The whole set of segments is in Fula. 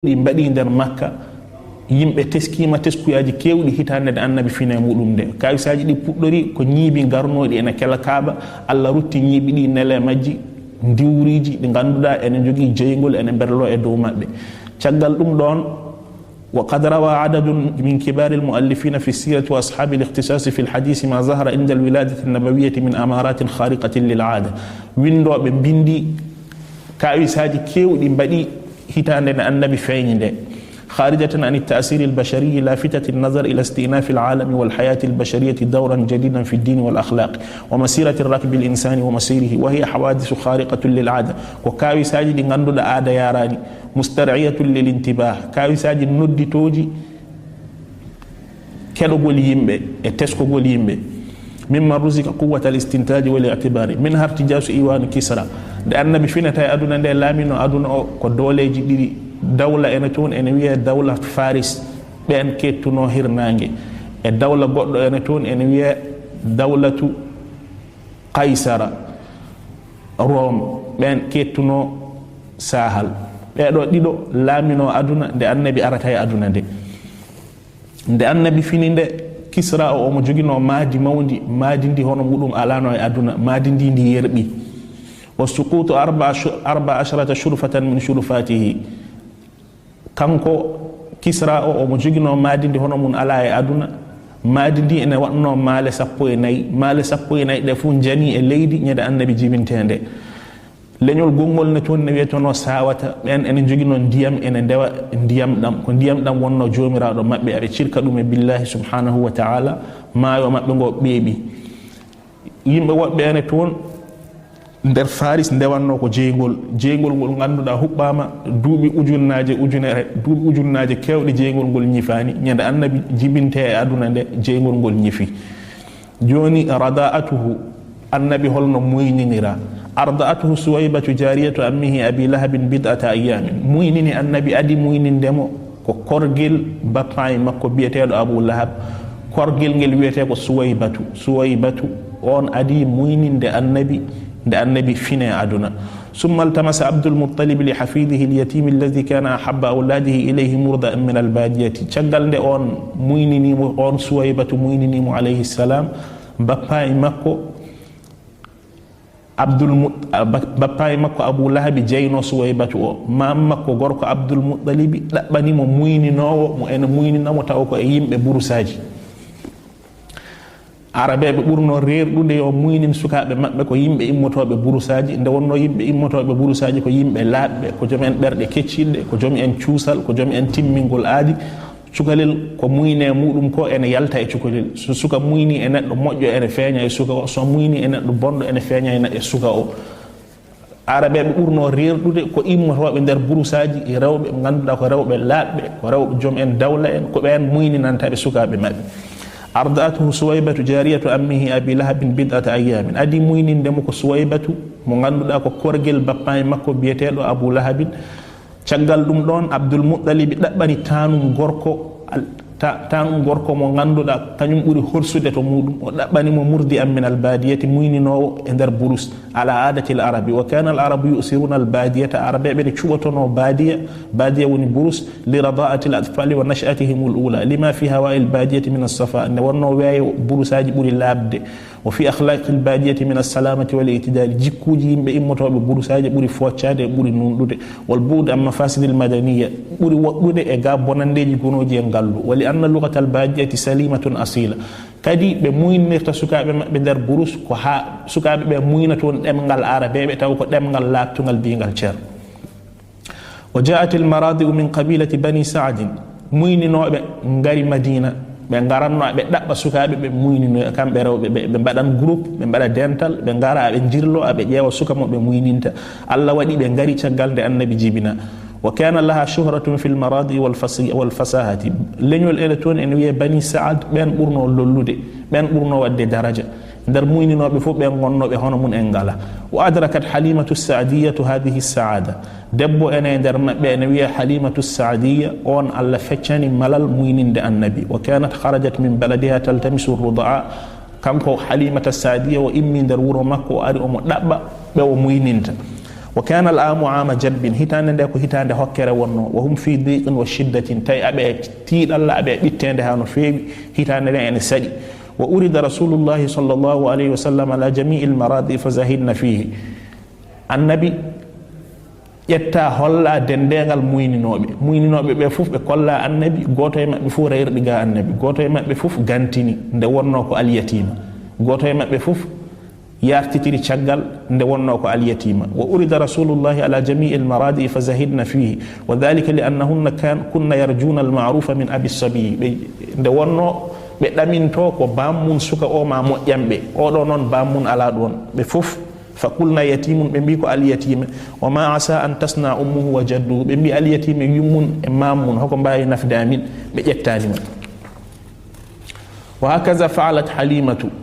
ɗi mbaɗi nder makka yimɓe teskima teskuyaji kewɗi hitande nde annabi fine muɗum nde kawisaji ɗi puɗɗori ko ñiibi garnoɗi ene kela kaaba Allah rutti ñiibi ɗi nele majji diwriji ɗi ganduɗa ene jogui jeygol ene berlo e dow maɓɓe caggal ɗum ɗon وقد روى عدد من كبار المؤلفين في السيرة وأصحاب الاختصاص في الحديث ما ظهر عند الولادة النبوية من أمارات خارقة للعادة ويندو بندي كاويساجي كيودي مبادي هتان النبي فين خارجة عن التأثير البشري لافتة النظر إلى استئناف العالم والحياة البشرية دورا جديدا في الدين والأخلاق ومسيرة الركب الإنساني ومسيره وهي حوادث خارقة للعادة وكاوي ساجد غندو العادة ياراني مسترعية للانتباه كاوي ساجد ندي توجي كدو قول يمبي اتسكو قول يمبي مما رزق قوة الاستنتاج والاعتبار منها ارتجاس إيوان كسرى لأن بفينة أدونا دي لامنو أدونا كدولي جديد dawla ene toon ene wiye dawla faris ɓen kettuno hirnangue e dawla goɗɗo ene toon ene wiye dawlatu qaysara rome ɓen kettuno sahal ɓeɗo ɗiɗo laamino aduna nde annabi arata e aduna nde annabi fini nde kisra o omo joguino maadi mawdi maadi ndi hono muɗum alano e aduna maadi ndi ndi yerɓi والسقوط 14 شرفة من شرفاته kanko kisra o mo jogino maadi ndi hono mun ala e aduna maadi ndi ene watno maale 14 maale 14 ɗe fu jani e leydi ñande annabi jibintende leñol gongol ne toon ne wiyetono sawata ɓen ene jogino ndiyam ene ndewa ndiyam ɗam ko ndiyam ɗam wonno jomiraɗo maɓɓe aɓe cirka ɗum e billahi subhanahu wa ta'ala maayo maɓɓe ngo ɓeeɓi yimɓe woɓɓe ene toon nder faris ndewanno ko jeygol ngol ganduɗa huɓɓama duuɓi ujunnaje kewɗe jeygol ngol ñifani ñande annabi jibinte e aduna nde jeygol ngol ñifi joni rada'atuhu annabi holno moyninira arda'atuhu suwaybatu jariyatu ammihi abi lahabin bid'ata ayyamin moynini annabi adi moynindemo ko korgel bappayi makko biyeteɗo abou lahab korgel ngel wiyete ko suwaybatu on adi moyninde annabi nde annabi fine aduna ثم التمس عبد المطلب لحفيده اليتيم الذي كان أحب أولاده إليه مرضى من البادية تشغل دي أون موينيني أون سويبة موينيني عليه السلام باباي مكو باباي مكو أبو لهب جينو سويبة ما مكو غوركو عبد المطلب لا بني مو مويني نو مو أنا مويني نو تاوكو أيم ببروساجي arabeɓe ɓurno reerɗude yo muynin sukaɓe maɓɓe ko yimɓe immotoɓe burusaji nde wonno yimɓe immotoɓe burusaji ko yimɓe laaɓɓe ko joom en ɓerɗe kecciɗɗe ko joom en cuusal ko joom en timmingol aadi cukalel ko muyne muɗum ko ene yalta e cukalel so suka muyni e neɗɗo moƴƴo ene feeña e suka o so muyni e neɗɗo bonɗo ene feeña e suka o arabeɓe ɓurno reerɗude ko immotoɓe nder burusaji e rewɓe ganduɗa ko rewɓe laaɓɓe ko rewɓe joom en dawla en ko ɓen muyninantaɓe sukaɓe maɓɓe أرضعته سويبة جارية أمه أبي لهب بضعة أيام أدي موين دمك سويبة مغندو داكو كورجل باباي مكو بيتيلو أبو لهب تشغال دوم دون عبد المطلب دباني tanum gorko mo ganduɗa kañum ɓuri horsude to muɗum o ɗaɓɓanimo murdi an min albadiyati muyninowo e nder burus ala adati l arabi wa kana al arabu yusiruna albadiyata arabeɓe ne cuɓotono badiya woni burus li radaati l atfali wa nachatihim l ula lima fi hawai l badiyati min alsafa nde wonno weeyo burusaji ɓuri labde wa fi akhlaqi l badiyati min alsalamati wal itidali jikkuji yimɓe immotoɓe burusaji ɓuri foccade e ɓuri nunɗude wal buud an mafasidi l madaniya ɓuri woɗɗude e ga bonandeji gonoji e ngallu wali anna lugata al badiyati salimatun asila kadi ɓe muynirta sukaɓe maɓɓe nder burus ko ha sukaɓe ɓe muyna toon ɗemgal arabeɓe taw ko ɗemgal labtugal bigal ceer wa jaat al maradiu min qabilati bani saadin muyninoɓe ngari madina ɓe garanno ɓe ɗaɓɓa sukaɓe ɓe muynino kamɓe rewɓe ɓe mbaɗan groupe ɓe mbaɗa dental ɓe ngara aɓe jirlo aɓe ƴeewa suka mo ɓe muyninta allah waɗi ɓe ngari caggal nde annabi jibina wa kana laha shuhratun fi lmaradi walfasahati leñol ele toon ene wiye bani saad ɓen ɓurno lollude ɓen ɓurno wadde daraja nder muyninoɓe fof ɓen gonnoɓe hono mun en ngala wa adrakat halimatu saadiyatu hadihi saada debbo ene nder maɓɓe ene wiye halimatu saadiya on allah feccani malal muyninde annabi wa kanat kharajat min baladiha taltamisu rudaa kanko halimata saadiya o immi nder wuro makko o ari omo ɗaɓɓa ɓe o muyninta وكان العام عام جدب هتان ديكو هتان هكر ونو وهم في ضيق وشدة تي أبي تيد الله أبي بيتان هانو في هتان يعني سدي وأريد رسول الله صلى الله عليه وسلم على جميع المراضي فزهدنا فيه النبي يتا هلا دندغال muyninobe be fuf be kolla annabi goto e mabbe fu reyrdiga annabi goto e mabbe fuf gantini nde wonno ko al yatima goto e mabbe fuf yartitiri caggal nde wonno ko al yatima wa urida rasulullahi ala jami' al maradi fazahidna fihi wa dhalika li annahunna kunna yarjuna al ma'rufa min abi sabi nde wonno be daminto ko bammun suka o ma mojjambe o do non bammun ala don be fuf فقلنا يتيم بمبيكو اليتيم وما عسى أن تصنع أمه وجده بمبي اليتيم يمون إمامون حكم باي نفدامين بيتاني وهكذا فعلت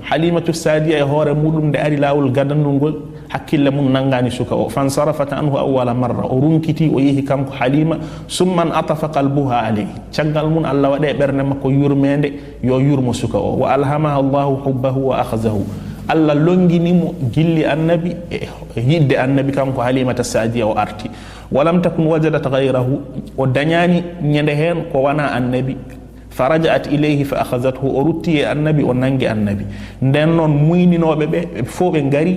حليمة السادية هور مولم داري لاول غدن نقول حكي لمن نغاني سكا فانصرفت عنه أول مرة ورنكتي ويه كم حليمة ثم انعطف قلبها عليه شغل من الله ودي برنمكو يرمند يو يرمو سكا وألهمها الله حبه وأخذه Allah longinimo gilli annabi yidde annabi kanko halimata sadiya o arti walam takun wajadat ghayrahu o dañani nyande hen ko wana annabi farajat ilayhi fa akhadhathu o rutti annabi o nangi annabi den non muyninobe be fo be ngari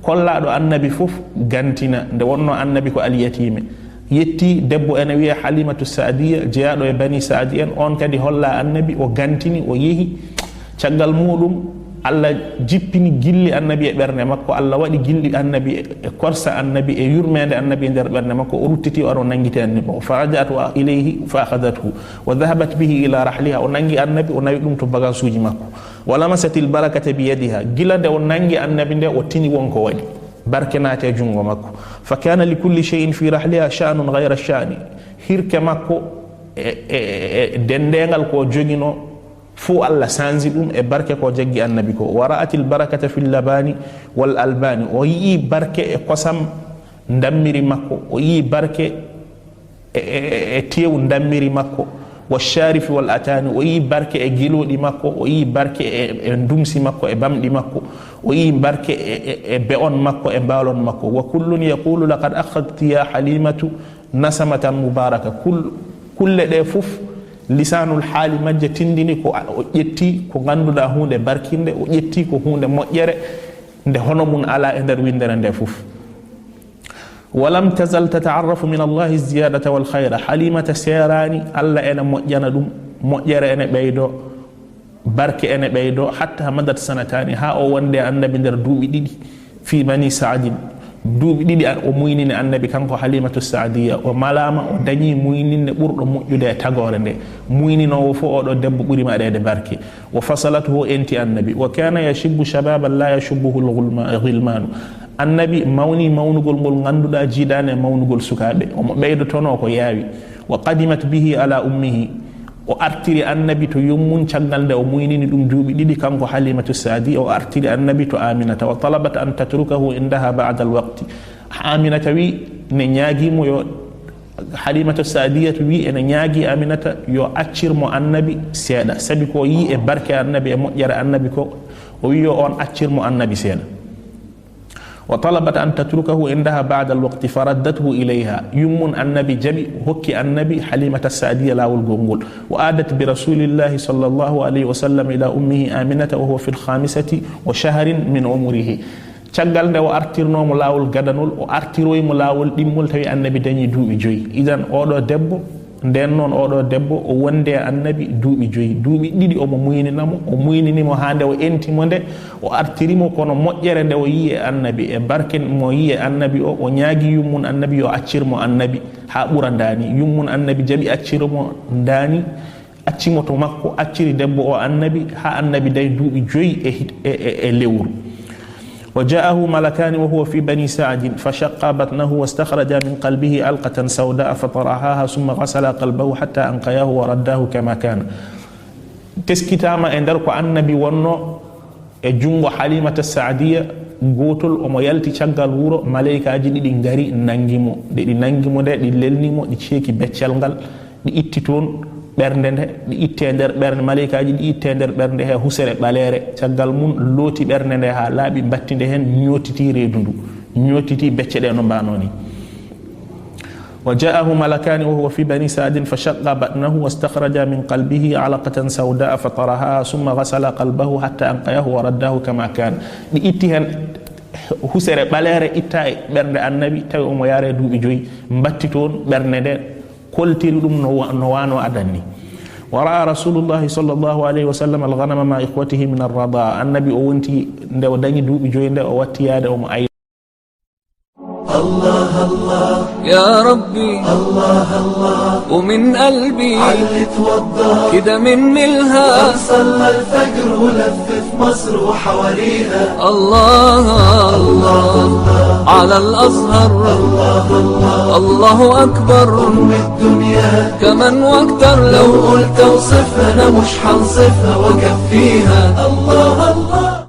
kollado annabi fof gantina nde wonno annabi ko aliyatime yetti debbo ene wiya halimatu sadiya jeado e bani sadiya on kadi holla annabi o gantini o yehi caggal mudum Allah jippini gilli annabi e berne makko Allah wadi gilli annabi e korsa annabi e yurmede annabi e der berne makko o ruttiti o nangiti annabi farajat wa ilayhi fa akhadhathu wa dhahabat bihi ila rahliha o nangi annabi o nawi dum to bagasuji makko wala masatil barakata bi yadiha gilade o nangi annabi nde o tini wonko wadi barkenate jungo makko fa kana li kulli shay'in fi rahliha sha'nun ghayra sha'ni hirke makko dendengal ko jogino fu Allah sanzi dum e barke ko jaggi annabi ko wara'atil barakata fil labani wal albani o yi barke e kosam ndammiri makko o yi barke e tew ndammiri makko washarif wal atani o yi barke e gilodi makko o yi barke e ndumsi makko e bamdi makko o yi barke e be'on makko e balon makko wa kullun yaqulu laqad akhadti ya halimatu nasamatan mubaraka kulle de fuf lisanul hali majje tindini ko o ƴetti ko ganduda hunde barkinde o ƴetti ko hunde moƴƴere nde hono mun ala e nder windere nde fuf walam tazal tata'arrafu min Allah ziyadata wal khayra halimata serani alla ene moƴƴana dum moƴƴere ene ɓeydo barke ene ɓeydo hatta madat sanatani ha o wonde annabi nder duuɓi ɗiɗi fi bani sa'din duuɓi ɗiɗi o muynini annabi kanko halimatu sa'diya o malama o dañi muyninde ɓurɗo moƴƴude e tagore nde muyninowo fo oɗo debbo ɓuri maɗede barke wa fasalatuhu enti annabi wa kana yashibbu shababan la yashubbuhu al-ghilmanu annabi mawni mawnugol ngol ganduɗa jiiɗani e mawnugol sukaɓe omo ɓeydotono ko yaawi wa qadimat bihi ala ummihi o artiri annabi to yummun caggal nde o muynini ɗum duuɓi ɗiɗi kanko halimatu sadi o artiri annabi to aminata wa talabat an tatrukahu indaha ba'da alwaqti aminata wi ne ñaagimo yo halimatu sadiyatu wi ene ñaagi aminata yo accirmo annabi seeɗa sabi ko yi e barke annabi e moƴƴere annabi ko o wi yo on accirmo annabi seeɗa وطلبت أن تتركه عندها بعد الوقت فردته إليها يمن النبي جبي هكي النبي حليمة السعدية لا والجنجل وآدت برسول الله صلى الله عليه وسلم إلى أمه آمنة وهو في 5 وشهر من عمره caggal nde o artirnomo lawol gadanol o artiroymo lawol ɗimmol tawi annabi dañi duuɓi joyi idan oɗo debbo nden noon oɗo debbo o wonde annabi duuɓi joyi duuɓi ɗiɗi omo muyninamo o muyninimo ha nde o entimo nde o artirimo kono moƴƴere nde o yi e annabi e barke mo yi e annabi o ñaagi yummun annabi yo accirmo annabi ha ɓura ndani yummun annabi jaɓi accirmo ndani accimo to makko acciri debbo o annabi ha annabi day duuɓi joyi e lewru وجاءه ملكان وهو في بني سعد فشق بطنه واستخرج من قلبه علقة سوداء فطرحها ثم غسل قلبه حتى أنقياه ورداه كما كان تسكتاما اندرك النبي ونو جنgo حليمة السعدية gotol omo yalti caggal wuro malaikaji ɗiɗi ngari nangimo ɗi nangimo de ɗi lelnimo ɗi ceeki beccal ngal ɗi itti toon ɓernde nde ɗi itte nder ɓernde malaikaji ɗi itte nder ɓernde he husere ɓalere caggal mum looti ɓernde nde ha laaɓi battinde hen ñotiti reedu ndu ñotiti becce de no banoni وجاءه ملكان وهو في بني سعد فشق بطنه واستخرج من قلبه علقة سوداء فطرها ثم غسل قلبه حتى أنقيه ورده كما كان لإتهن husere balere itta e bernde annabi tawi o mo yare duubi joyi mbatti ton bernde den koltiri dum no wano adanni wara rasulullah sallallahu alaihi wasallam alghanama ma ikhwatihi min arrada annabi o wonti nde o dañi duubi joyi nde o wattiyade o mo ay الله الله يا ربي الله الله ومن قلبي علت وضى كده من ملها صلى الفجر ولف في مصر وحواليها الله الله على الأزهر الله الله الله أكبر أم الدنيا كمان واكتر لو قلت اوصفها أنا مش حنصفها وكفيها الله الله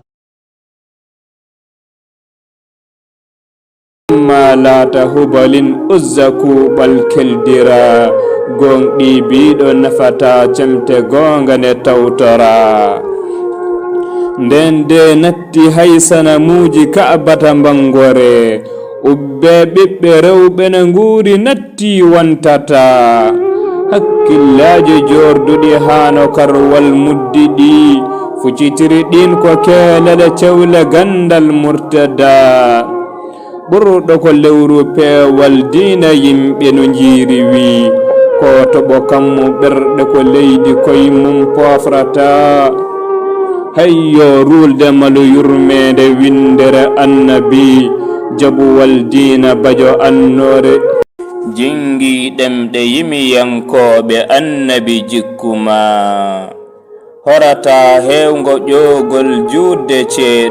ما لا تهبل أزكو بالكلدرا غون دي بيدو نفتا جمت غونغ نتوترا ndende natti haysana muuji ka'bata bangore ubbe ɓiɓɓe rewɓe ne nguuri natti wantata hakkillaaji jorduɗi haano karwal muddiɗi fucitiri ɗin ko keelele cewle gandal murtada ɓurɗo ko lewru peewal diina yimɓe no njiiri wi ko toɓo kammu ɓerɗe ko leydi koye mum pofrata hayyo rulde malu yurmede windere annabi jabuwal diina bajo annore jingi ɗemɗe yimiyankoɓe annabi jikkuma horata hewgo ƴogol juutde ceeɗu